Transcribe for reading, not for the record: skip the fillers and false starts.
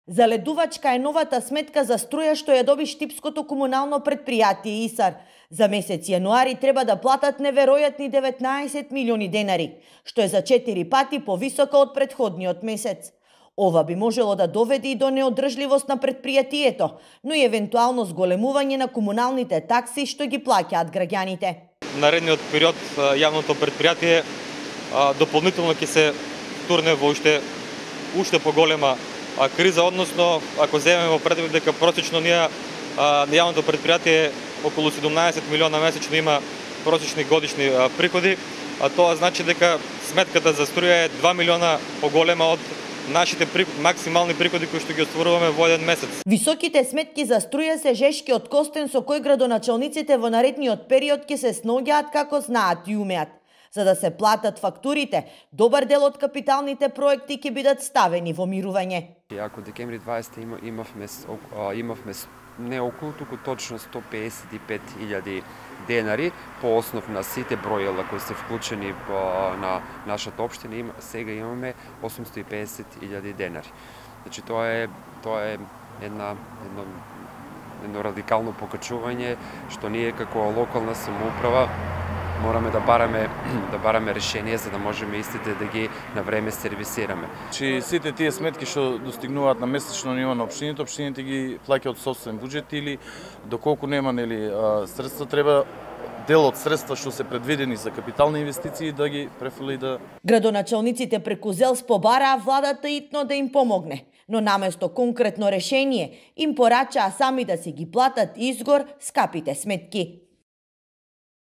Заледувачка е новата сметка за струја што ја доби Штипското комунално предпријатие ИСАР. За месец јануари треба да платат неверојатни 19 милиони денари, што е за 4 пати повисока од претходниот месец. Ова би можело да доведе и до неодржливост на предпријатието, но и евентуално зголемување на комуналните такси што ги плаќаат граѓаните. Наредниот период јавното предпријатие дополнително ќе се турне во уште поголема криза, односно ако земеме во предвид дека просечно јавното предпријатие околу 17 милиона месечно има просечни годишни приходи, а тоа значи дека сметката за струја е 2 милиона поголема од нашите максимални приходи кои што ги остваруваме во еден месец. Високите сметки за струја се жешкиот костен со кој градоначалниците во наредниот период ќе се сноѓаат како знаат и умеат. За да се платат фактурите, добар дел од капиталните проекти ќе бидат ставени во мирување. Ако декември 20 имавме не околу, туку точно 155.000 денари по основ на сите бројила кои се вклучени на нашата општина, сега имаме 850.000 денари. Значи тоа е едно радикално покачување што ние како локална самоуправа мораме да бараме решение за да можеме истите да ги на време сервисираме. Че сите тие сметки што достигнуваат на месечно ниво на општините ги плаќаат од собствен буџет или доколку нема средства, треба дел од средства што се предвидени за капитални инвестиции да ги префрли да... Градоначалниците преку ЗЕЛС побараа владата итно да им помогне, но наместо конкретно решение им порачаа сами да си ги платат изгор скапите сметки.